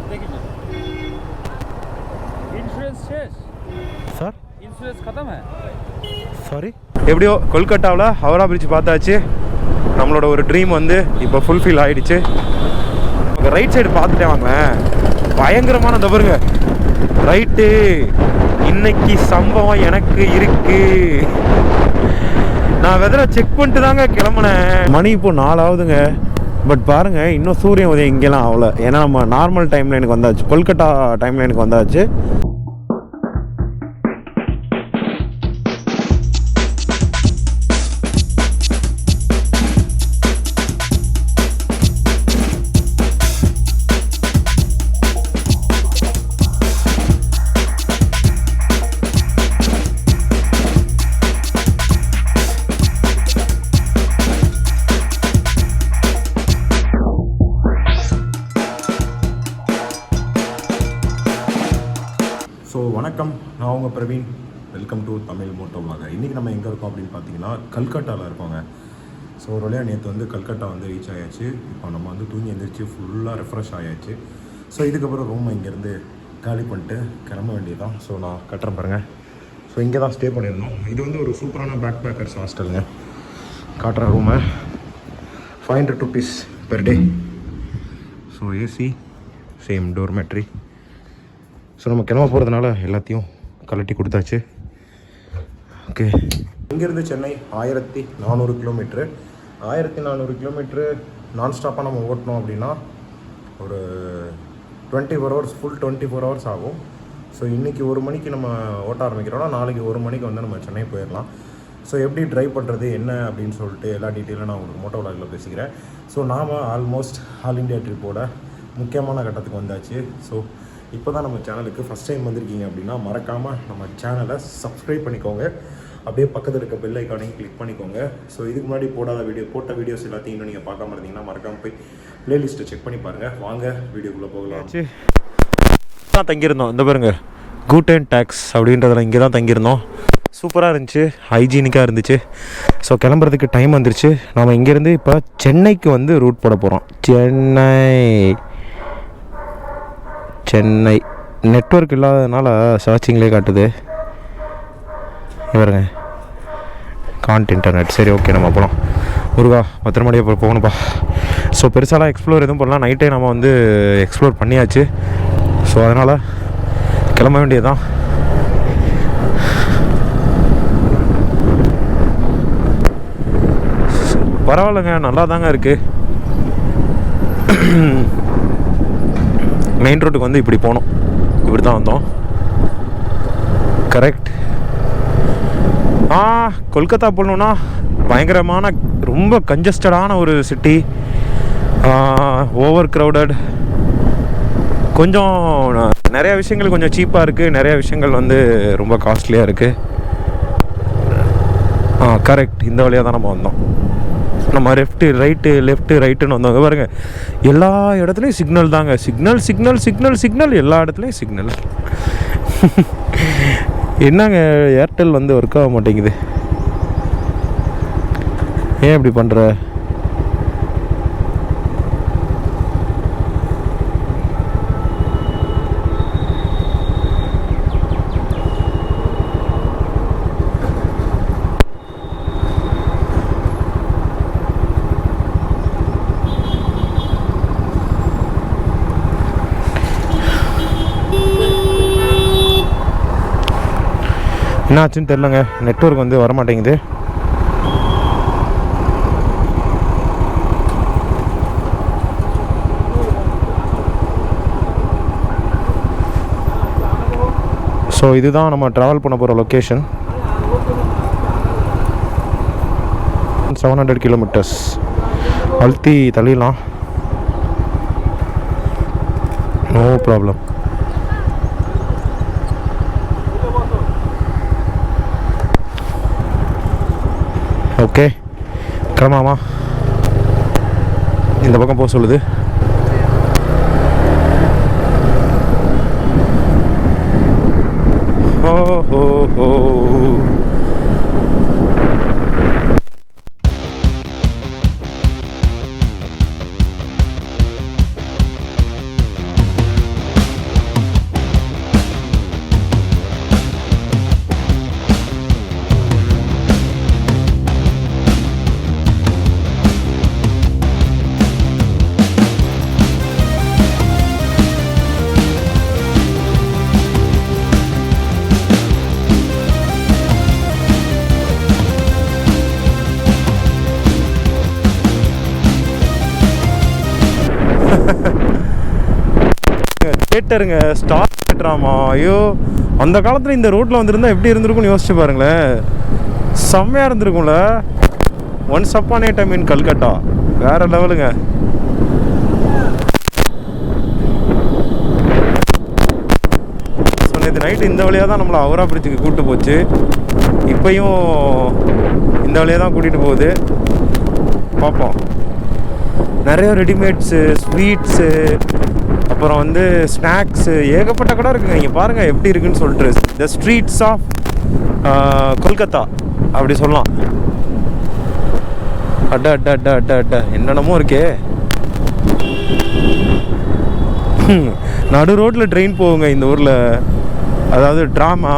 देखिए इंश्योरेंस शेष sir insurance खत्म है சாரி. எப்படியோ கொல்கட்டாவில் ஹவரா பிரிட்ஜ் பார்த்தாச்சு. நம்மளோட ஒரு ட்ரீம் வந்து இப்போ ஃபுல்ஃபில் ஆகிடுச்சு. ரைட் சைடு பார்த்துட்டே வாங்களேன், பயங்கரமான தவறுங்க ரைட்டு. இன்னைக்கு சம்பவம் எனக்கு இருக்கு. நான் வெதரை செக் பண்ணிட்டு தாங்க கிளம்புனேன். மணி இப்போ 4 ஆகுதுங்க. பட் பாருங்கள், இன்னும் சூரியன் உதயம் இங்கெல்லாம் அவ்வளோ. ஏன்னா நம்ம நார்மல் டைமில் எனக்கு வந்தாச்சு, கொல்கட்டா டைமில் எனக்கு வந்தாச்சு. ஸோ வணக்கம், நான் உங்கள் Praveen. Welcome to Tamil moto vlogger. இன்றைக்கி நம்ம எங்கே இருக்கோம் அப்படின்னு பார்த்தீங்கன்னா கல்கட்டாவில் இருக்கோங்க. ஸோ ஒரு வழியாக நேற்று வந்து கல்கட்டா வந்து ரீச் ஆயாச்சு. இப்போ நம்ம வந்து தூங்கி எழுந்திரிச்சு ஃபுல்லாக ரெஃப்ரெஷ் ஆயாச்சு. ஸோ இதுக்கப்புறம் ரூம் இங்கேருந்து காலி பண்ணிட்டு கிளம்ப வேண்டியதான். ஸோ நான் கட்டுறேன் பாருங்கள். ஸோ இங்கே தான் ஸ்டே பண்ணியிருந்தோம். இது வந்து ஒரு சூப்பரான பேக் பேக்கர்ஸ் ஹாஸ்டலுங்க. காட்டுற ரூமை 500 rupees per day. So AC, same dormitory. So நம்ம கிளம்ப போகிறதுனால எல்லாத்தையும் கலட்டி கொடுத்தாச்சு. ஓகே, இங்கேருந்து சென்னை 1400 கிலோமீட்ரு. 1400 கிலோமீட்ரு நான் ஸ்டாப்பாக நம்ம ஓட்டினோம் அப்படின்னா ஒரு 24 hours, ஃபுல் 24 hours ஆகும். ஸோ இன்றைக்கி 1 மணிக்கு நம்ம ஓட்ட ஆரம்பிக்கிறோம்னா நாளைக்கு 1 மணிக்கு வந்து நம்ம சென்னை போயிடலாம். ஸோ எப்படி ட்ரைவ் பண்ணுறது என்ன அப்படின்னு சொல்லிட்டு எல்லா டீட்டெயிலும் நான் உங்களுக்கு மோட்டோ விலாகில் பேசிக்கிறேன். ஸோ நாம் ஆல்மோஸ்ட் ஆல் இண்டியா ட்ரிப்போட முக்கியமான கட்டத்துக்கு வந்தாச்சு. ஸோ இப்போ தான் நம்ம சேனலுக்கு ஃபஸ்ட் டைம் வந்திருக்கீங்க அப்படின்னா மறக்காமல் நம்ம சேனலை சப்ஸ்கிரைப் பண்ணிக்கோங்க. அப்படியே பக்கத்தில் இருக்க பெல் ஐக்கானையும் கிளிக் பண்ணிக்கோங்க. ஸோ இதுக்கு முன்னாடி போட்ட வீடியோஸ் எல்லாத்தையும் இன்னும் நீங்கள் பார்க்காம இருந்தீங்கன்னா மறக்காமல் போய் ப்ளேலிஸ்ட்டை செக் பண்ணி பாருங்கள். வாங்க வீடியோக்குள்ளே போகலாம். தான் தங்கியிருந்தோம். இந்த பாருங்க, கூட்டன் டேக்ஸ் அப்படின்றதில் இங்கே தான் தங்கியிருந்தோம். சூப்பராக இருந்துச்சு, ஹைஜீனிக்காக இருந்துச்சு. ஸோ கிளம்புறதுக்கு டைம் வந்துருச்சு. நம்ம இங்கேருந்து இப்போ சென்னைக்கு வந்து ரூட் போட போகிறோம். சென்னை நெட்வொர்க் இல்லாததுனால சர்ச்சிங்லேயே காட்டுது. இவருங்க காண்ட் இன்டர்நெட். சரி, ஓகே, நம்ம போகலாம். முருகா, பத்திரமாடியே போகணும்ப்பா. ஸோ பெருசாலாம் எக்ஸ்ப்ளோர் எதுவும் பண்ணலாம். நைட்டே நம்ம வந்து எக்ஸ்ப்ளோர் பண்ணியாச்சு. ஸோ அதனால் கிளம்ப வேண்டியதுதான். பரவாயில்லைங்க, நல்லா தாங்க இருக்குது. மெயின் ரோட்டுக்கு வந்து இப்படி போனோம், இப்படி தான் வந்தோம். கரெக்ட். கொல்கத்தா போகணுன்னா பயங்கரமான, ரொம்ப கன்ஜஸ்டடான ஒரு சிட்டி. Over crowded. கொஞ்சம் நிறையா விஷயங்கள் கொஞ்சம் சீப்பாக இருக்குது, நிறையா விஷயங்கள் வந்து ரொம்ப காஸ்ட்லியாக இருக்குது. கரெக்ட். இந்த வழியாக தான் நம்ம வந்தோம். நம்ம லெஃப்ட்டு ரைட்டுன்னு வந்தோங்க. பாருங்கள், எல்லா இடத்துலையும் சிக்னல் தாங்க. சிக்னல் எல்லா இடத்துலையும் சிக்னல். என்னங்க, ஏர்டெல் வந்து ஒர்க் ஆக மாட்டேங்குது. ஏன் இப்படி பண்ணுற? என்னாச்சுன்னு தெரிலங்க, நெட்வொர்க் வந்து வரமாட்டேங்குது. ஸோ இதுதான் நம்ம ட்ராவல் பண்ண போகிற லொக்கேஷன். 700 கிலோமீட்டர்ஸ். அழுத்தி தள்ளிடலாம், நோ ப்ராப்ளம். ஓகே, கிளம்பாமா. இந்த பக்கம் போக சொல்லுது. ஓ தியேட்டருங்க, ஸ்டார் தியேட்டராமா. ஐயோ, அந்த காலத்தில் இந்த ரோட்டில் வந்துருந்தா எப்படி இருந்திருக்கும்னு யோசிச்சு பாருங்களேன். செம்மையாக இருந்திருக்கும்ல. Once upon a time in Calcutta. வேறு லெவலுங்க. நேற்று நைட்டு இந்த வழியாக தான் நம்மளை ஹவுரா பிரிட்ஜுக்கு கூப்பிட்டு போச்சு. இப்போயும் இந்த வழியாக தான் கூட்டிகிட்டு போகுது. பார்ப்போம். நிறைய ரெடிமேட்ஸு, ஸ்வீட்ஸு, அப்புறம் வந்து ஸ்நாக்ஸு, ஏகப்பட்ட கடை இருக்குங்க. இங்கே பாருங்கள் எப்படி இருக்குன்னு சொல்லிட்டு. த ஸ்ட்ரீட்ஸ் ஆஃப் கொல்கத்தா அப்படி சொல்லலாம். அட்டா அட்டா அட்டா அட்டா அட்டா என்னென்னமோ இருக்கே. நடு ரோட்டில் ட்ரெயின் போகுங்க இந்த ஊரில். அதாவது ட்ராமா.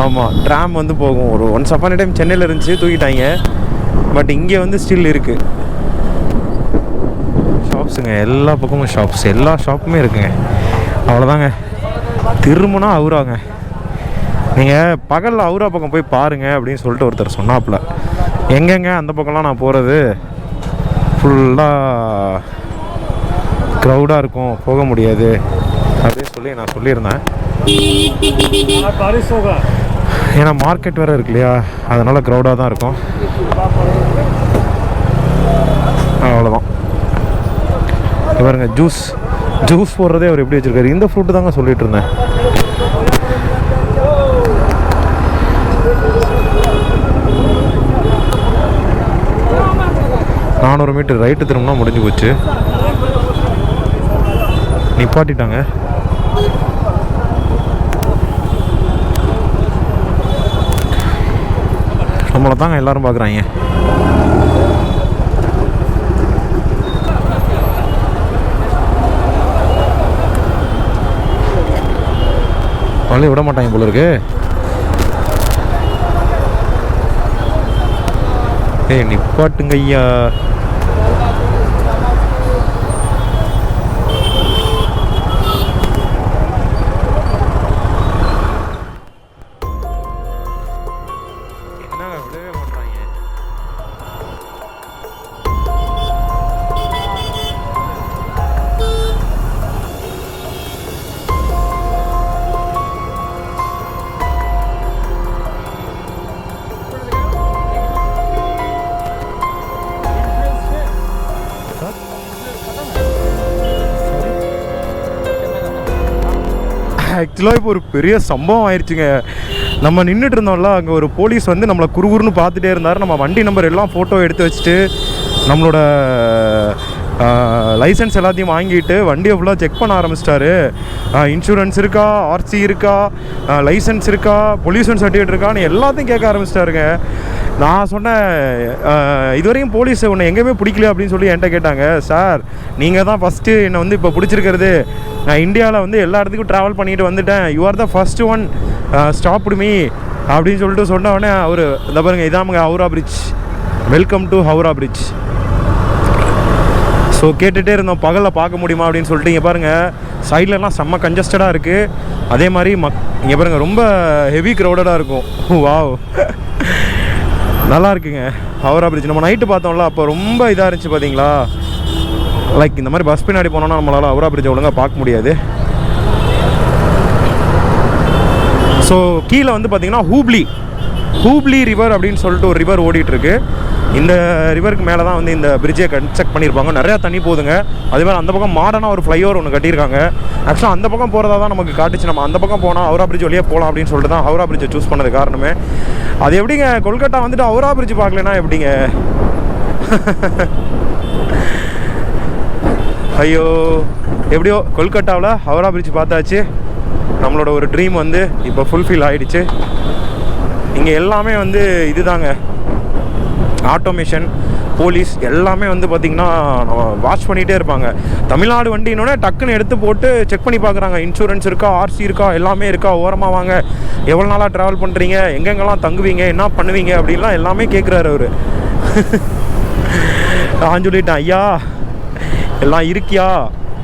ஆமாம், ட்ராம் வந்து போகும். ஒரு ஒன்ஸ் அப்பான் டைம் சென்னையில் இருந்துச்சு, தூக்கிட்டாங்க. பட் இங்கே வந்து ஸ்டில் இருக்குது. ஷாப்ஸுங்க, எல்லா பக்கமும் ஷாப்ஸ், எல்லா ஷாப்புமே இருக்குங்க. அவ்வளோதாங்க. திரும்பினா ஹவுராங்க. நீங்கள் பகலில் ஹவுரா பக்கம் போய் பாருங்கள் அப்படின்னு சொல்லிட்டு ஒருத்தர் சொன்னாப்புல. எங்கெங்க அந்த பக்கம்லாம் நான் போகிறது, ஃபுல்லாக க்ரௌடாக இருக்கும், போக முடியாது அப்படின்னு சொல்லி நான் சொல்லியிருந்தேன். ஏன்னா மார்க்கெட் வேறு இருக்கு இல்லையா, அதனால் க்ரௌடாக தான் இருக்கும். அவ்வளோதான். பாருங்க, ஜூஸ் போடுறதே அவர் எப்படி வச்சுருக்காரு. இந்த ஃப்ரூட்டு தாங்க சொல்லிட்டு இருந்தேன். நானூறு மீட்டர் ரைட்டு திரும்பினா முடிஞ்சு போச்சு. நிப்பாட்டிட்டாங்க. நம்மளை தாங்க எல்லாரும் பார்க்குறாங்க. அவங்களே விட மாட்டாங்க போல இருக்கு. ஏய், நிப்பாட்டுங்க ஐயா. ஆக்சுவலாக இப்போ ஒரு பெரிய சம்பவம் ஆயிடுச்சுங்க. நம்ம நின்றுட்டு இருந்தோம்ல, அங்கே ஒரு போலீஸ் வந்து நம்மளை குறுகுறுன்னு பார்த்துட்டே இருந்தார். நம்ம வண்டி நம்பர் எல்லாம் ஃபோட்டோ எடுத்து வச்சுட்டு நம்மளோட லைசன்ஸ் எல்லாத்தையும் வாங்கிட்டு வண்டியை ஃபுல்லாக செக் பண்ண ஆரம்பிச்சிட்டாரு. இன்சூரன்ஸ் இருக்கா, ஆர்சி இருக்கா, லைசன்ஸ் இருக்கா, பொல்யூஷன் சர்டிஃபிகேட் இருக்கான்னு எல்லாத்தையும் கேட்க ஆரம்பிச்சிட்டாருங்க. நான் சொன்னேன், இதுவரையும் போலீஸ் உன்னை எங்கேயுமே பிடிக்கல அப்படின்னு சொல்லி என்கிட்ட கேட்டாங்க. சார், நீங்கள் தான் ஃபஸ்ட்டு என்னை வந்து இப்போ பிடிச்சிருக்கிறது. நான் இந்தியாவில் வந்து எல்லா இடத்துக்கும் ட்ராவல் பண்ணிட்டு வந்துட்டேன். You are the first one stopped me அப்படின்னு சொல்லிட்டு சொன்ன உடனே அவர், இந்த பாருங்க, இதாமுங்க Howrah bridge, welcome to Howrah bridge. So கேட்டுகிட்டே இருந்தோம், பகலில் பார்க்க முடியுமா அப்படின்னு சொல்லிட்டு. இங்கே பாருங்கள், சைட்லலாம் செம்ம கன்ஜஸ்டடாக இருக்குது. அதே மாதிரி இங்கே பாருங்கள், ரொம்ப ஹெவி க்ரௌடடாக இருக்கும். வாவ், நல்லா இருக்குங்க ஹவுரா பிரிட்ஜ். நம்ம நைட்டு பார்த்தோம்ல, அப்போ ரொம்ப இதாக இருந்துச்சு பார்த்தீங்களா. லைக் இந்த மாதிரி பஸ் பின்னாடி போனோன்னா நம்மளால் ஹவுரா பிரிட்ஜை ஒழுங்காக பார்க்க முடியாது. ஸோ கீழே வந்து பார்த்திங்கன்னா ஹூப்ளி ரிவர் அப்படின்னு சொல்லிட்டு ஒரு ரிவர் ஓடிட்டுருக்கு. இந்த ரிவருக்கு மேலே தான் வந்து இந்த பிரிட்ஜை கன்ஸ்ட்ரக்ட் பண்ணியிருப்பாங்க. நிறையா தண்ணி போகுதுங்க. அதே மாதிரி அந்த பக்கம் மாடர்னாக ஒரு ஃப்ளைஓவர் ஒன்று கட்டியிருக்காங்க. ஆக்சுவலாக அந்த பக்கம் போகிறதா தான் நமக்கு காட்டுச்சு. நம்ம அந்த பக்கம் போனால் ஹவுரா பிரிட்ஜ் வழியாக போகலாம் அப்படின்னு சொல்லிட்டு தான் ஹவுரா பிரிட்ஜை சூஸ் பண்ணது காரணமே. அது எப்படிங்க, கொல்கட்டா வந்துட்டு ஹவுரா பிரிட்ஜ் பார்க்கலன்னா எப்படிங்க? ஐயோ, எப்படியோ கொல்கட்டாவில் ஹவுரா பிரிட்ஜ் பார்த்தாச்சு. நம்மளோட ஒரு ட்ரீம் வந்து இப்போ ஃபுல்ஃபில் ஆகிடுச்சு. இங்கே எல்லாமே வந்து இதுதாங்க, ஆட்டோமேஷன், போலீஸ் எல்லாமே வந்து பார்த்திங்கன்னா வாட்ச் பண்ணிகிட்டே இருப்பாங்க. தமிழ்நாடு வண்டினோடனே டக்குன்னு எடுத்து போட்டு செக் பண்ணி பார்க்குறாங்க. இன்சூரன்ஸ் இருக்கா, ஆர்சி இருக்கா, எல்லாமே இருக்கா, ஓரமாக வாங்க, எவ்வளோ நாளாக ட்ராவல் பண்ணுறீங்க, எங்கெங்கெல்லாம் தங்குவீங்க, என்ன பண்ணுவீங்க அப்படின்லாம் எல்லாமே கேட்குறாரு அவர். நான் சொல்லிட்டேன், ஐயா எல்லாம் இருக்கியா,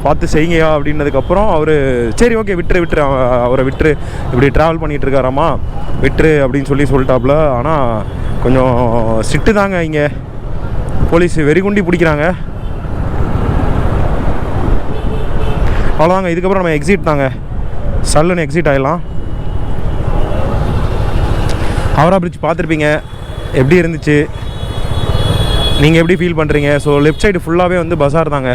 பார்த்து செய்யுங்கயா அப்படின்னதுக்கப்புறம் அவர், சரி ஓகே விட்டுரு அவரை விட்டுரு, இப்படி ட்ராவல் பண்ணிகிட்டு இருக்காராம்மா, விட்டுரு அப்படின்னு சொல்லிட்டாப்புல. ஆனால் கொஞ்சம் ஸ்ட்ரிக்ட்டு தாங்க இங்கே, போலீஸ் வெறிகுண்டி பிடிக்கிறாங்க. அவ்வளோதாங்க. இதுக்கப்புறம் நம்ம எக்ஸிட் தாங்க, சல்லுன்னு எக்ஸிட் ஆகிடலாம். ஹவரா பிரிட்ஜ் பார்த்துருப்பீங்க, எப்படி இருந்துச்சு, நீங்கள் எப்படி ஃபீல் பண்ணுறீங்க? ஸோ லெஃப்ட் சைடு ஃபுல்லாகவே வந்து பஸார் தாங்க.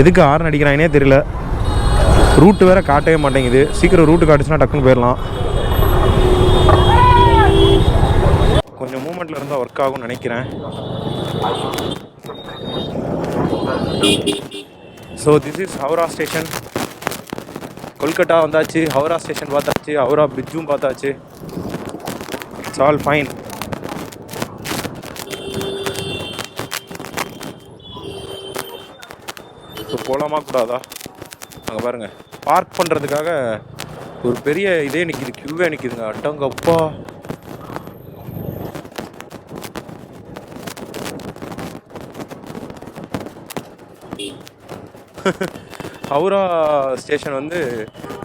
எதுக்கு ஹார்ன் அடிக்கிறாங்கன்னே தெரியல. ரூட்டு வேறு காட்டவே மாட்டேங்குது. சீக்கிரம் ரூட்டு காட்டுச்சுன்னா டக்குன்னு போயிடலாம். கொஞ்சம் மூமெண்ட்டில் இருந்தால் ஒர்க் ஆகும்னு நினைக்கிறேன். So this is Howrah station. Kolkata வந்தாச்சு, ஹவுரா ஸ்டேஷன் பார்த்தாச்சு, ஹவுரா பிரிட்ஜும் பார்த்தாச்சு. It's all fine. ஸோ போகலாமா கூடாதா? அங்கே பாருங்கள், பார்க் பண்ணுறதுக்காக ஒரு பெரிய இதே நிற்கிது, க்யூவே நிற்கிதுங்க. அட்டங்கப்பா, ஹவுரா ஸ்டேஷன் வந்து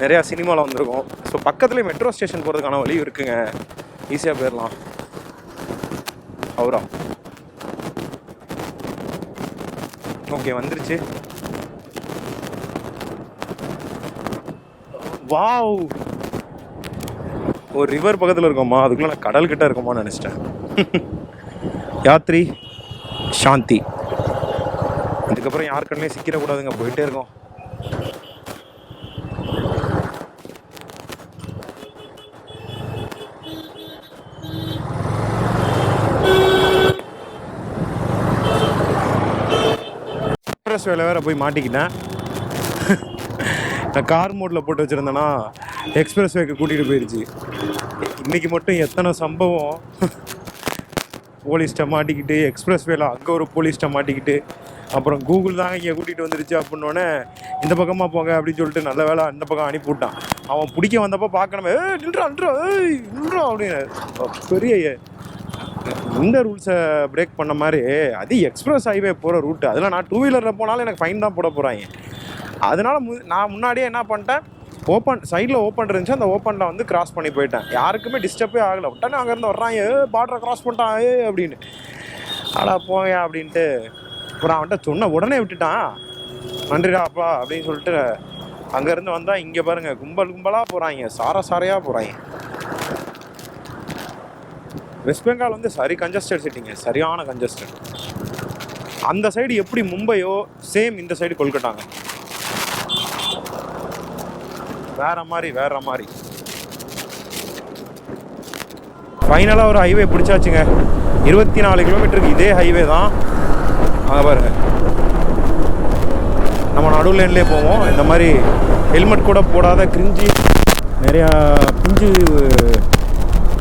நிறையா சினிமாவில் வந்திருக்கும். ஸோ பக்கத்துலேயே மெட்ரோ ஸ்டேஷன் போகிறதுக்கான வழி இருக்குங்க, ஈஸியாக போயிடலாம். ஹவுரா ஓகே வந்துருச்சு. வாவ், ஒரு ரிவர் பக்கத்தில் இருக்கோமா, அதுக்குள்ளே நான் கடல்கிட்ட இருக்கோமான்னு நினச்சிட்டேன். யாத்ரி சாந்தி. அதுக்கப்புறம் யார் கண்ணிலையும் சிக்கிடக்கூடாதுங்க, போயிட்டே இருக்கோம். எக்ஸ்பிரஸ் வேலை வேறு போய் மாட்டிக்கிட்டேன். நான் கார் மோட்டில் போட்டு வச்சுருந்தேன்னா எக்ஸ்பிரஸ் வேக்கு கூட்டிகிட்டு போயிடுச்சு. இன்றைக்கி மட்டும் எத்தனை சம்பவம், போலீஸ்ட்டை மாட்டிக்கிட்டு, எக்ஸ்பிரஸ் வேல அங்கே ஒரு போலீஸ்ட்டை மாட்டிக்கிட்டு, அப்புறம் கூகுள் தாங்க இங்கே கூட்டிகிட்டு வந்துருச்சு அப்படின்னோடனே இந்த பக்கமாக போங்க அப்படின்னு சொல்லிட்டு நல்ல வேலை அந்த பக்கம் அனுப்பி விட்டான். அவன் பிடிக்க வந்தப்போ பார்க்கணுமே, நின்றா அப்படின்னு பெரிய இந்த ரூல்ஸை பிரேக் பண்ண மாதிரி. அது எக்ஸ்பிரஸ் ஹைவே போகிற ரூட்டு, அதில் நான் 2 வீலரில் போனாலும் எனக்கு ஃபைன் தான் போட போகிறாங்க. அதனால் நான் முன்னாடியே என்ன பண்ணிட்டேன், சைடில் ஓப்பன் இருந்துச்சு, அந்த ஓப்பனில் வந்து கிராஸ் பண்ணி போயிட்டேன். யாருக்குமே டிஸ்டர்பே ஆகலை. விட்டானே அங்கேருந்து வர்றாங்க, பார்டரை கிராஸ் பண்ணிட்டான் அப்படின்னு. அடா போங்க அப்படின்ட்டு அப்புறம் அவன்கிட்ட சொன்ன உடனே விட்டுட்டான். நன்றிடா அப்பா அப்படின்னு சொல்லிட்டு அங்கேருந்து வந்தால் இங்கே பாருங்கள், கும்பலாக போகிறாங்க, சாரையாக போகிறாங்க. வெஸ்ட் பெங்கால் வந்து சரி கன்ஜஸ்டட் சிட்டிங்க, சரியான கன்ஜஸ்டட். அந்த சைடு எப்படி மும்பையோ சேம் இந்த சைடு கொல்கட்டாங்க. வேற மாதிரி. ஃபைனலாக ஒரு ஹைவே பிடிச்சாச்சுங்க. 24 கிலோமீட்டருக்கு இதே ஹைவே தான். அங்கே பாருங்க, நம்ம நடு லைன்லேயே போவோம். இந்த மாதிரி ஹெல்மெட் கூட போடாத கிரிஞ்சி நிறையா பிஞ்சு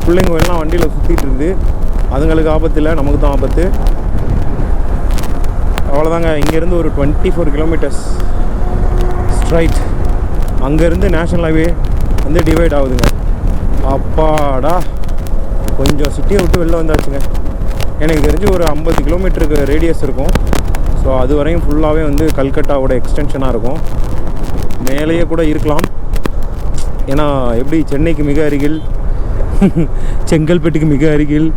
பிள்ளைங்க எல்லாம் வண்டியில் சுற்றிட்டு இருந்து, அதுங்களுக்கு ஆபத்து இல்லை, நமக்கு தான் ஆபத்து. அவ்வளோதாங்க. இங்கேருந்து ஒரு 24 கிலோமீட்டர்ஸ் ஸ்ட்ரைட். அங்கேருந்து நேஷ்னல் ஹைவே வந்து டிவைட் ஆகுதுங்க. அப்பாடா, கொஞ்சம் சிட்டியை விட்டு வெளில வந்தாச்சுங்க. எனக்கு தெரிஞ்சு ஒரு 50 கிலோமீட்டருக்கு ரேடியஸ் இருக்கும். ஸோ அது வரையும் ஃபுல்லாகவே வந்து கல்கட்டாவோட எக்ஸ்டென்ஷனாக இருக்கும். மேலேயே கூட இருக்கலாம். ஏன்னா எப்படி சென்னைக்கு மிக அருகில், செங்கல்பட்டுக்கு மிக அருகில்,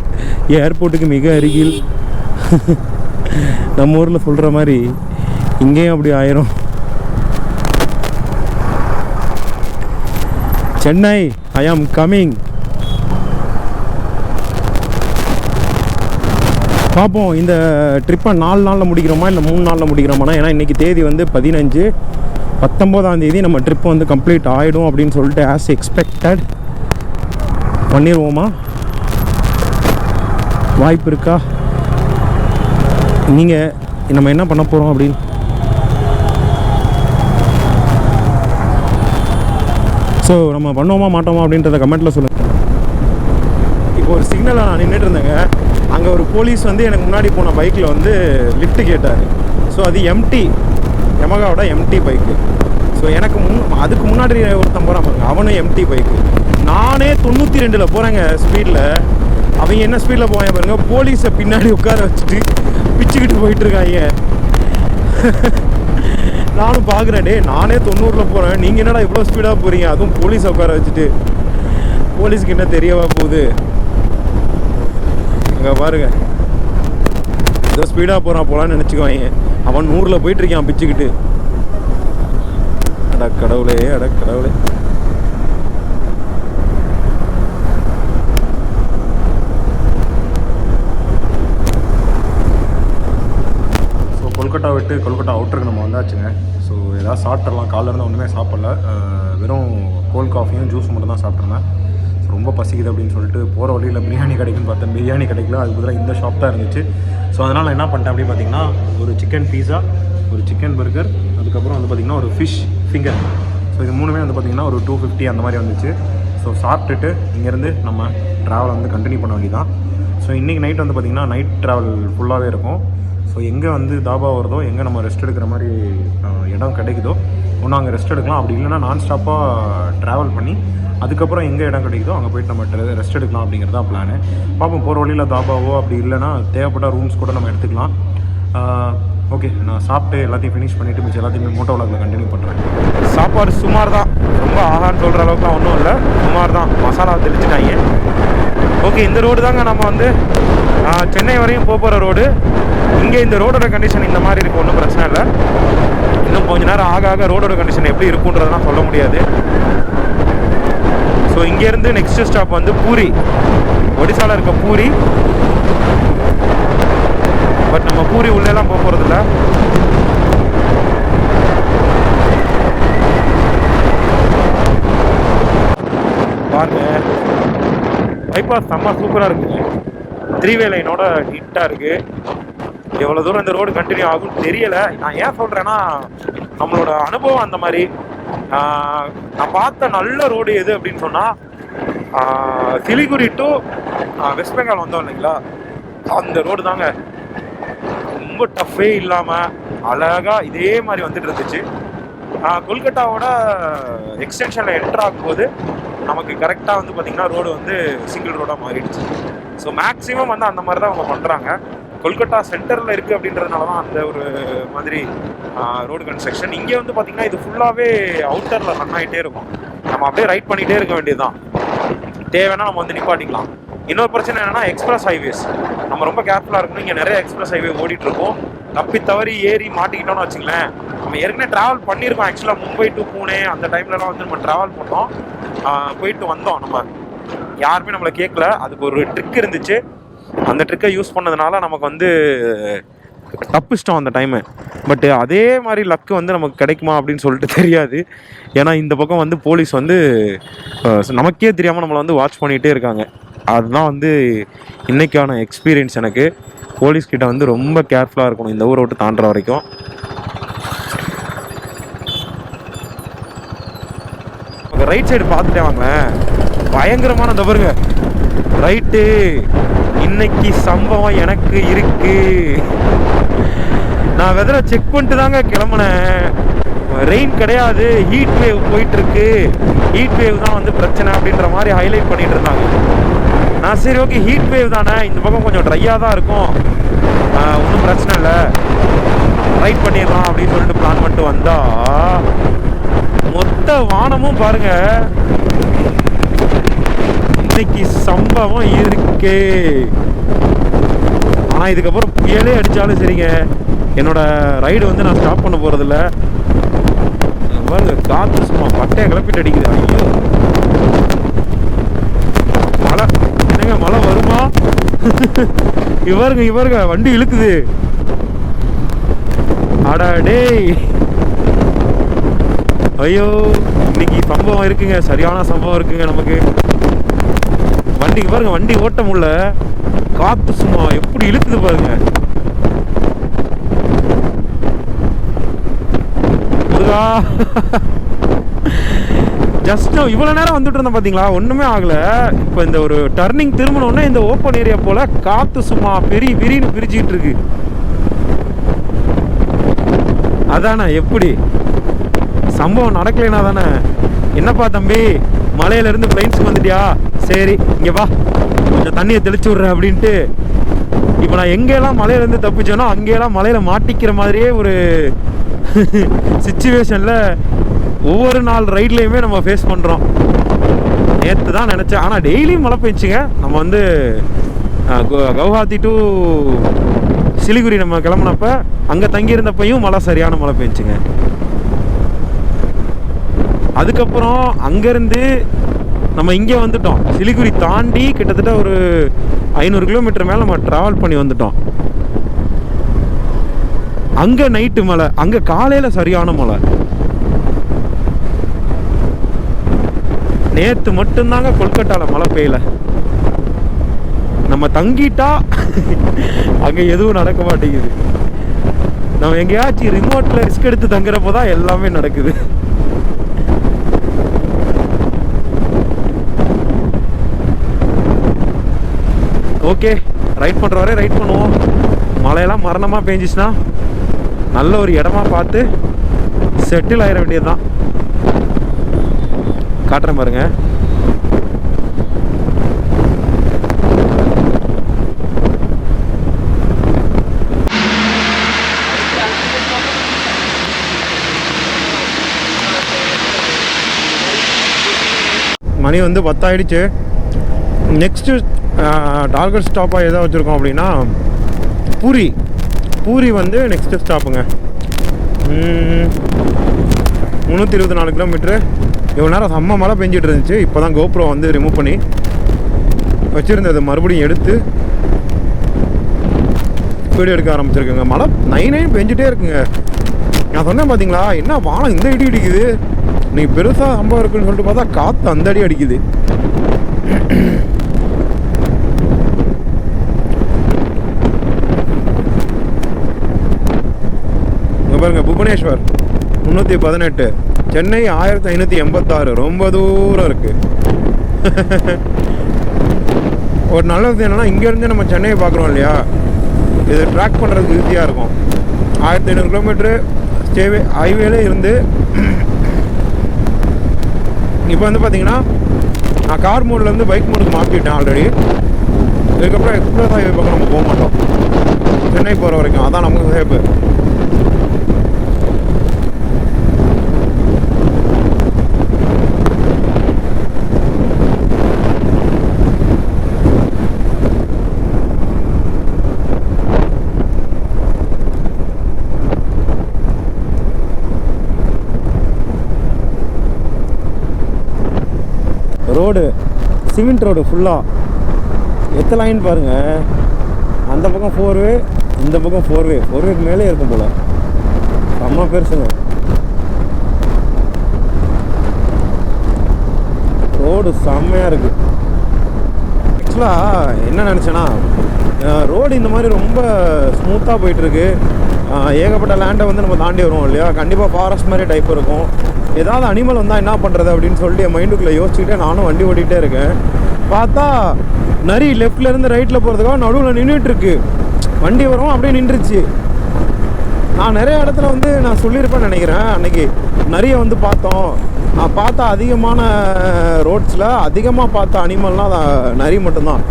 ஏர்போர்ட்டுக்கு மிக அருகில், நம்ம ஊரில் சொல்கிற மாதிரி இங்கேயும் அப்படி ஆயிரும். சென்னை, ஐ ஆம் கம்மிங். பார்ப்போம் இந்த ட்ரிப்பை 4 நாளில் முடிக்கிறோமா இல்லை 3 நாளில் முடிக்கிறோமானா. ஏன்னா இன்றைக்கி தேதி வந்து 15, 19ஆம் தேதி நம்ம ட்ரிப்பு வந்து கம்ப்ளீட் ஆகிடும் அப்படின்னு சொல்லிட்டு ஆஸ் எக்ஸ்பெக்டட் பண்ணிடுவோமா? வாய்ப்பு இருக்கா? நீங்கள் நம்ம என்ன பண்ண போகிறோம் அப்படின்னு ஸோ நம்ம பண்ணுவோமா மாட்டோமா அப்படின்றத கமெண்ட்டில் சொல்லுங்கள். இப்போ ஒரு சிக்னலில் நான் நின்றுட்டு இருந்தேங்க. அங்கே ஒரு போலீஸ் வந்து எனக்கு முன்னாடி போன பைக்கில் வந்து லிஃப்ட் கேட்டார். ஸோ அது எம்டி, யமகாவோட எம்டி பைக்கு. ஸோ எனக்கு அதுக்கு முன்னாடி ஒருத்தன் போகிறான் பாருங்க, அவனும் எம்டி பைக்கு. நானே 92ல் போகிறேங்க ஸ்பீடில். அவங்க என்ன ஸ்பீடில் போவாங்க பாருங்க, போலீஸை பின்னாடி உட்கார வச்சுட்டு பிச்சுக்கிட்டு போயிட்டுருக்காங்க. நானும் பார்க்குறேன், டே நானே 90ல் போகிறேன், நீங்கள் என்னடா இவ்வளோ ஸ்பீடாக போகிறீங்க, அதுவும் போலீஸை உட்கார வச்சுட்டு. போலீஸுக்கு என்ன தெரியவா போகுது? அங்கே பாருங்க, ஏதோ ஸ்பீடாக போகிறான் போகலான்னு நினச்சிக்குவாங்க. அவன் 100ல் போயிட்டுருக்கான் பிச்சுக்கிட்டு. அட கடவுளே, அட கடவுளே. கொல்கட்டா விட்டு கொல்கட்டா அவுட்டருக்கு நம்ம வந்தாச்சுங்க. ஸோ ஏதாவது சாப்பிட்றலாம். காலைல இருந்து ஒன்றுமே சாப்பிடல, வெறும் கோல்ட் காஃபியும் ஜூஸ் மட்டும் தான் சாப்பிட்ருந்தேன். ரொம்ப பசிக்குது அப்படின்னு சொல்லிட்டு போகிற வழியில் பிரியாணி கிடைக்குன்னு பார்த்தேன். பிரியாணி கிடைக்கல, அதுக்கு பதிலாக இந்த ஷாப் தான் இருந்துச்சு. ஸோ அதனால் என்ன பண்ணிட்டேன் அப்படின்னு பார்த்தீங்கன்னா, ஒரு சிக்கன் பீஸா, ஒரு சிக்கன் பர்கர், அதுக்கப்புறம் வந்து பார்த்திங்கன்னா ஒரு ஃபிஷ் ஃபிங்கர். ஸோ இது மூணுமே வந்து பார்த்திங்கன்னா ஒரு 250 அந்த மாதிரி வந்துச்சு. ஸோ சாப்பிட்டுட்டு இங்கேருந்து நம்ம ட்ராவல் வந்து கண்டினியூ பண்ண வேண்டியதான். ஸோ இன்றைக்கி நைட் வந்து பார்த்திங்கன்னா நைட் ட்ராவல் ஃபுல்லாகவே இருக்கும். ஸோ எங்கே வந்து தாபா வருதோ, எங்கே நம்ம ரெஸ்ட் எடுக்கிற மாதிரி இடம் கிடைக்குதோ ஒன்று அங்கே ரெஸ்ட் எடுக்கலாம். அப்படி இல்லைனா நான் ஸ்டாப்பாக ட்ராவல் பண்ணி அதுக்கப்புறம் எங்கே இடம் கிடைக்குதோ அங்கே போய்ட்டு நம்ம ரெஸ்ட் எடுக்கலாம் அப்படிங்கிறது தான் பிளானு. பார்ப்போம், போகிற வழியில் தாபாவோ அப்படி இல்லைனா தேவைப்பட்ட ரூம்ஸ் கூட நம்ம எடுத்துக்கலாம். ஓகே, நான் சாப்பிட்டு எல்லாத்தையும் ஃபினிஷ் பண்ணிவிட்டு மிச்சம் எல்லாத்தையுமே மோட்டோ விளாகில் கண்டினியூ பண்ணுறேன். சாப்பாடு சுமார் தான், ரொம்ப ஆகான்னு சொல்கிற அளவுக்குலாம் ஒன்றும் இல்லை, சுமார் தான். மசாலா தெளிச்சுட்டாங்க. ஓகே, இந்த ரோடு தாங்க நம்ம வந்து சென்னை வரையும் போகிற ரோடு. இங்கே இந்த ரோடோட கண்டிஷன் இந்த மாதிரி இருக்குது, ஒன்றும் பிரச்சனை இல்லை. இன்னும் கொஞ்சம் நேரம் ஆக ஆக ரோடோட கண்டிஷன் எப்படி இருக்குன்றதெல்லாம் சொல்ல முடியாது. ஸோ இங்கேருந்து நெக்ஸ்ட் ஸ்டாப் வந்து பூரி, ஒடிசாவில் இருக்க பூரி. பட் நம்ம பூரி உள்ளேலாம் போக போகிறதில்ல. பாருங்க, பைபாஸ் செம்ம சூப்பராக இருக்குங்க. 3-வே லைனோட ஹிட்டாக இருக்குது. எவ்வளோ தூரம் இந்த ரோடு கண்டினியூ ஆகும்னு தெரியலை. நான் ஏன் சொல்கிறேன்னா, நம்மளோட அனுபவம் அந்த மாதிரி. நான் பார்த்த நல்ல ரோடு எது அப்படின்னு சொன்னால், சிலிகுரி டு வெஸ்ட் பெங்கால் வந்தோம் இல்லைங்களா, அந்த ரோடு தாங்க. ரொம்ப டஃப்பே இல்லாமல் அழகாக இதே மாதிரி வந்துட்டு இருந்துச்சு. கொல்கட்டாவோட எக்ஸ்டென்ஷனில் என்ட்ரு ஆகும்போது நமக்கு கரெக்டாக வந்து பார்த்திங்கன்னா ரோடு வந்து சிங்கிள் ரோடாக மாறிடுச்சு. ஸோ மேக்ஸிமம் வந்து அந்த மாதிரி தான் அவங்க பண்ணுறாங்க. கொல்கட்டா சென்டரில் இருக்குது அப்படின்றதுனால தான் அந்த ஒரு மாதிரி ரோடு கன்ஸ்ட்ரக்ஷன். இங்கே வந்து பார்த்திங்கன்னா இது ஃபுல்லாகவே அவுட்டரில் ரன் ஆகிட்டே இருக்கும். நம்ம அப்படியே ரைட் பண்ணிகிட்டே இருக்க வேண்டியது தான். தேவைன்னா நம்ம வந்து நிப்பாட்டிக்கலாம். இன்னொரு பிரச்சனை என்னென்னா எக்ஸ்பிரஸ் ஹைவேஸ். நம்ம ரொம்ப கேர்ஃபுல்லாக இருக்கணும். இங்கே நிறைய எக்ஸ்பிரஸ் ஹைவே ஓடிட்டுருக்கோம். தப்பி தவறி ஏறி மாட்டிக்கிட்டோம்னு வச்சுங்களேன். நம்ம ஏற்கனவே ட்ராவல் பண்ணியிருக்கோம். ஆக்சுவலாக மும்பை டு பூனே அந்த டைம்லலாம் வந்து நம்ம ட்ராவல் பண்ணோம், போயிட்டு வந்தோம். நம்ம யாருமே நம்மளை கேட்கல. அதுக்கு ஒரு ட்ரிக் இருந்துச்சு. அந்த ட்ரிக்கை யூஸ் பண்ணதுனால நமக்கு வந்து தப்பிச்சிட்டோம் அந்த டைமு. பட்டு அதே மாதிரி லக்கு வந்து நமக்கு கிடைக்குமா அப்படின்னு சொல்லிட்டு தெரியாது. ஏன்னா இந்த பக்கம் வந்து போலீஸ் வந்து நமக்கே தெரியாமல் நம்மளை வந்து வாட்ச் பண்ணிகிட்டே இருக்காங்க. அதுதான் வந்து இன்றைக்கான எக்ஸ்பீரியன்ஸ் எனக்கு. போலீஸ்கிட்ட வந்து ரொம்ப கேர்ஃபுல்லாக இருக்கணும் இந்த ஊரை விட்டு தாண்டுற வரைக்கும். ரைட் சைடு பார்த்துட்டே வாங்களேன், பயங்கரமான தவறுங்க ரைட்டு. இன்னைக்கு சம்பவம் எனக்கு இருக்கு. நான் வெதரை செக் பண்ணிட்டு தாங்க கிளம்புனேன். ரெயின் கிடையாது, ஹீட் வேவ் போயிட்டு இருக்கு. ஹீட் வேவ் தான் வந்து பிரச்சனை அப்படின்ற மாதிரி ஹைலைட் பண்ணிட்டு இருந்தாங்க. நான் சரி ஓகே, ஹீட் வேவ் தானே, இந்த பக்கம் கொஞ்சம் ட்ரையாக தான் இருக்கும், ஒன்றும் பிரச்சனை இல்லை, ரைட் பண்ணிடலாம் அப்படின்னு சொல்லிட்டு பிளான் பண்ணிட்டு வந்தா மொத்த வானமும் பாருங்க. இன்னைக்கு சம்பவம் இருக்கு. ஆனால் இதுக்கப்புறம் புயலே அடித்தாலும் சரிங்க, என்னோட ரைடு வந்து நான் ஸ்டாப் பண்ண போகிறதில்ல. காற்று சும்மா பட்டையை கிளப்பிட்டு அடிக்குது. ஐயோ, மழை என்னங்க, மழை வருமா? இவருங்க வண்டி இழுக்குது. அடா டேய், ஐயோ இன்னைக்கு சம்பவம் இருக்குங்க, சரியான சம்பவம் இருக்குங்க நமக்கு. வண்டிக்கு பாருங்க, வண்டி ஓட்ட முடியல, காத்து சும்மா எப்படி இழுக்குது பாருங்க. ஜஸ்ட் இவ்வளோ நேரம் வந்துட்டு இருந்தோம் பார்த்தீங்களா, ஒன்றுமே ஆகலை. இப்போ இந்த ஒரு டர்னிங் திரும்பினோடனே இந்த ஓப்பன் ஏரியா போல் காற்று சும்மா விரின்னு பிரிச்சுக்கிட்டு இருக்கு. அதானே, எப்படி சம்பவம் நடக்கலைன்னா தானே. என்னப்பா தம்பி, மலையிலேருந்து பிளைன்ஸுக்கு வந்துட்டியா, சரி இங்கே வா கொஞ்சம் தண்ணியை தெளிச்சு விட்றேன் அப்படின்ட்டு. இப்போ நான் எங்கெல்லாம் மலையிலேருந்து தப்பிச்சேனோ அங்கேயெல்லாம் மலையில் மாட்டிக்கிற மாதிரியே ஒரு சிச்சுவேஷனில் ஒவ்வொரு நாள் ரைட்லேயுமே நம்ம ஃபேஸ் பண்ணுறோம். நேற்று தான் நினச்சேன், ஆனால் டெய்லியும் மழை பெஞ்சுங்க. நம்ம வந்து கவுஹாத்தி டு சிலிகுரி நம்ம கிளம்புனப்ப அங்கே தங்கியிருந்தப்பையும் மழை, சரியான மழை பெஞ்சுங்க. அதுக்கப்புறம் அங்கேருந்து நம்ம இங்கே வந்துட்டோம். சிலிகுரி தாண்டி கிட்டத்தட்ட ஒரு 500 கிலோமீட்டர் மேலே நம்ம ட்ராவல் பண்ணி வந்துட்டோம். அங்கே நைட்டு மழை, அங்கே காலையில் சரியான மழை. நேற்று மட்டும்தாங்க கொல்கட்டாவில் மழை பெய்யல. நம்ம தங்கிட்டா அங்கே எதுவும் நடக்க மாட்டேங்குது. நம்ம எங்கேயாச்சும் ரிமோட்டில் ரிஸ்க் எடுத்து தங்குறப்போ தான் எல்லாமே நடக்குது. ஓகே, ரைட் பண்ணுற வரை ரைட் பண்ணுவோம். மழையெல்லாம் மரணமாக பெஞ்சிச்சுன்னா நல்ல ஒரு இடமா பார்த்து செட்டில் ஆயிட வேண்டியது தான். காட்டுறேன் பாருங்க. மணி வந்து 10 ஆயிடுச்சு. நெக்ஸ்ட்டு டார்கெட் ஸ்டாப்பாக எதாவது வச்சுருக்கோம் அப்படின்னா பூரி வந்து நெக்ஸ்ட்டு ஸ்டாப்புங்க. 324 கிலோமீட்ரு. இவ்வளோ நேரம் செம்ம மழை பெஞ்சிட்டு இருந்துச்சு. இப்போ தான் கோப்ரோ வந்து ரிமூவ் பண்ணி வச்சுருந்தது மறுபடியும் எடுத்து வீடியோ எடுக்க ஆரம்பிச்சிருக்குங்க. மழை நைன் பெஞ்சிட்டே இருக்குங்க. நான் சொன்னேன் பார்த்தீங்களா, என்ன வானம் இந்த அடி அடிக்குது, நீ பெருசாக சம்பவம் இருக்குன்னு சொல்லிட்டு பார்த்தா காற்று அந்த அடி அடிக்குது. பாருங்க, புவனேஸ்வர் 318, சென்னை 1586, ரொம்ப தூரம் இருக்கு. ஒரு நல்லது என்னன்னா, இங்கேருந்து நம்ம சென்னையை பார்க்குறோம் இல்லையா, இது ட்ராக் பண்ணுறதுக்கு ஈஸியாக இருக்கும். 1500 கிலோமீட்ரு ஸ்டேவே ஹைவேலே இருந்து இப்போ வந்து பார்த்தீங்கன்னா நான் கார் மோட்லேருந்து பைக் மோடுக்கு மாற்றிட்டேன் ஆல்ரெடி. இதுக்கப்புறம் எக்ஸ்பிரஸ் ஹைவே பக்கம் நம்ம போக மாட்டோம். சென்னை போகிற வரைக்கும் அதான் நமக்கு சேஃபு. ரோடு சிமெண்ட் ரோடு ஃபுல்லாக எத்தனை லைன் பாருங்கள். அந்த பக்கம் 4வே, இந்த பக்கம் 4வேக்கு மேலே இருக்கும் போல். செம்ம பெருசுங்க ரோடு, செம்மையாக இருக்குது. ஆக்சுவலாக என்ன நினச்சேன்னா, ரோடு இந்த மாதிரி ரொம்ப ஸ்மூத்தாக போயிட்டுருக்கு. ஏகப்பட்ட லேண்டை வந்து நம்ம தாண்டி வருவோம் இல்லையா, கண்டிப்பாக ஃபாரஸ்ட் மாதிரி டைப் இருக்கும். ஏதாவது அனிமல் வந்தால் என்ன பண்ணுறது அப்படின்னு சொல்லிட்டு என் மைண்டுக்குள்ளே யோசிச்சுக்கிட்டே நானும் வண்டி ஓட்டிகிட்டே இருக்கேன். பார்த்தா நரி லெஃப்ட்லேருந்து ரைட்டில் போகிறதுக்காக நடுவில் நின்றுட்டுருக்கு. வண்டி வரும் அப்படியே நின்றுச்சு. நான் நிறைய இடத்துல வந்து நான் சொல்லியிருப்பேன்னு நினைக்கிறேன். அன்றைக்கி நிறைய வந்து பார்த்தோம். நான் பார்த்த அதிகமான ரோட்ஸில் அதிகமாக பார்த்த அனிமல்னால் அது நரி மட்டும்தான்.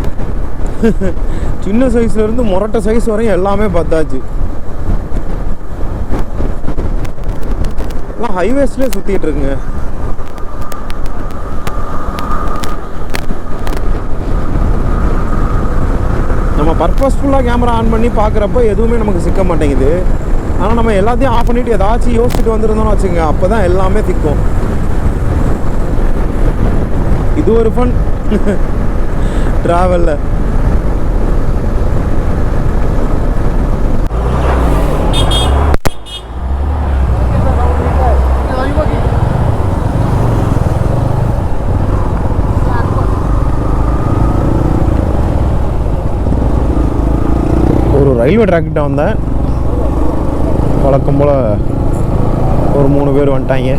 சின்ன சைஸ்லேருந்து முரட்டை சைஸ் வரையும் எல்லாமே பார்த்தாச்சு. எல்லாம் ஹைவேஸ்லேயே சுற்றிட்டு இருக்குங்க. நம்ம பர்பஸ்ஃபுல்லாக கேமரா ஆன் பண்ணி பார்க்குறப்போ எதுவுமே நமக்கு சிக்க மாட்டேங்குது. ஆனால் நம்ம எல்லாத்தையும் ஆஃப் பண்ணிவிட்டு ஏதாச்சும் யோசிச்சுட்டு வந்துருந்தோம்னு வச்சுக்கோங்க, அப்போ தான் எல்லாமே சிக்கும். இது ஒரு ஃபன் ட்ராவலில். ஒரு ரயில்வே ட்ராக்கிட்ட வந்தேன். வழக்கம் போல் ஒரு 3 பேர் வந்துட்டாங்க.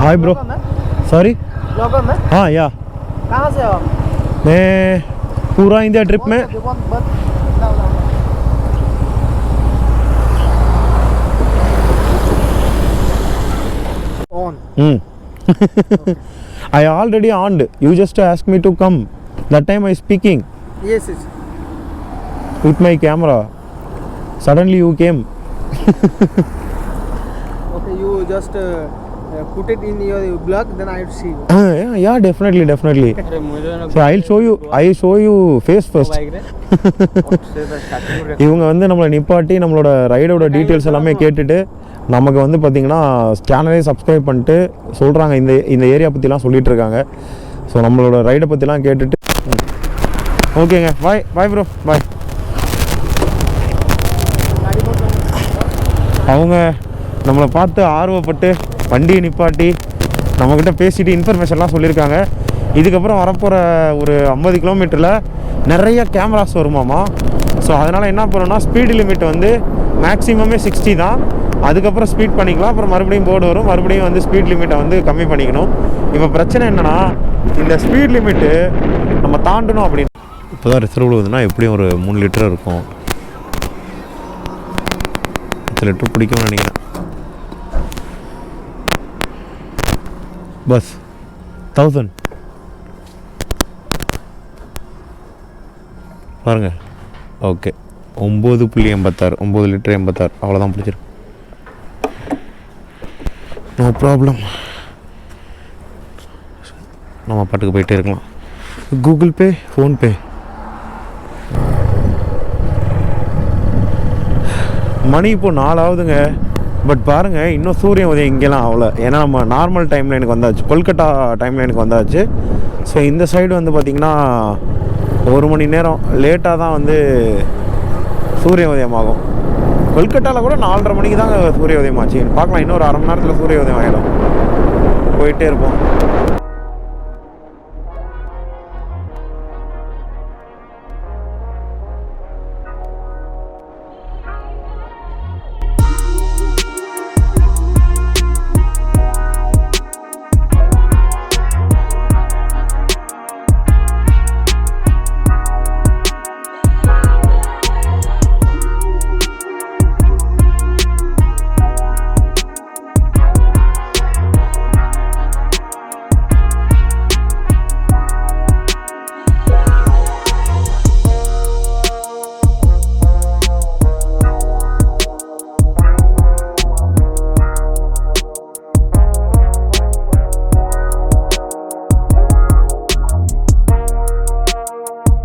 Hi bro, sorry. ब्लॉगर में? हाँ या। कहाँ से हो आप? मैं पूरा इंडिया ट्रिप में। On. I already on. You just asked me to come. That time I speaking Yes, yes. with my camera. Suddenly you came. Okay, you just put it in your blog, then I will see. Yeah, definitely. अरे मुझे ना So I'll show you face first. Bike रे से starting இவங்க வந்து நம்மளை நிப்பாட்டி நம்மளோட ரைடோட டீட்டெயில்ஸ் எல்லாமே கேட்டுட்டு நமக்கு வந்து பார்த்தீங்கன்னா சேனலே சப்ஸ்கிரைப் பண்ணிட்டு சொல்கிறாங்க, இந்த ஏரியா பற்றிலாம் சொல்லிட்டு இருக்காங்க. ஸோ நம்மளோட ரைடை பற்றிலாம் கேட்டுட்டு ஓகேங்க, பாய் ப்ரோ பாய். அவங்க நம்மளை பார்த்து ஆர்வப்பட்டு வண்டியை நிப்பாட்டி நம்மக்கிட்ட பேசிட்டு இன்ஃபர்மேஷன்லாம் சொல்லியிருக்காங்க. இதுக்கப்புறம் வரப்போகிற ஒரு 50 கிலோமீட்டரில் நிறைய கேமராஸ் வருமாமா. ஸோ அதனால் என்ன பண்ணணும்னா ஸ்பீடு லிமிட் வந்து மேக்ஸிமமே 60 தான். அதுக்கப்புறம் ஸ்பீட் பண்ணிக்கலாம். அப்புறம் மறுபடியும் போர்டு வரும், மறுபடியும் வந்து ஸ்பீட் லிமிட்டை வந்து கம்மி பண்ணிக்கணும். இப்போ பிரச்சனை என்னென்னா இந்த ஸ்பீட் லிமிட்டு நம்ம தாண்டணும் அப்படின்னு. இப்போ தான் ரிசர்வ் விழுவுதுன்னா எப்படியும் ஒரு 3 லிட்டர் இருக்கும். 10 லிட்டர் பிடிக்கும்னு நினைக்கிறேன். பஸ் 1000 பாருங்கள். ஓகே 9.86 9 லிட்டர் 86 அவ்வளோதான் பிடிச்சிருக்கு. நோ ப்ராப்ளம், நம்ம பாட்டுக்கு போயிட்டே இருக்கலாம். Google Pay, PhonePe. மணி இப்போ 4 ஆகுதுங்க. பட் பாருங்கள் இன்னும் சூரியன் உதயம் இங்கெல்லாம் அவ்வளோ. ஏன்னா நம்ம நார்மல் டைமில் எனக்கு வந்தாச்சு, கொல்கட்டா டைமில் எனக்கு வந்தாச்சு. ஸோ இந்த சைடு வந்து பார்த்திங்கன்னா 1 மணி நேரம் லேட்டாக தான் வந்து சூரிய உதயம் ஆகும். கொல்கட்டாவில் கூட 4:30 மணிக்கு தாங்க சூரிய உதயம் ஆச்சு. பார்க்கலாம், இன்னொரு 1/2 மணி நேரத்தில் சூரிய உதயம் ஆகிடும். போயிட்டே இருப்போம்.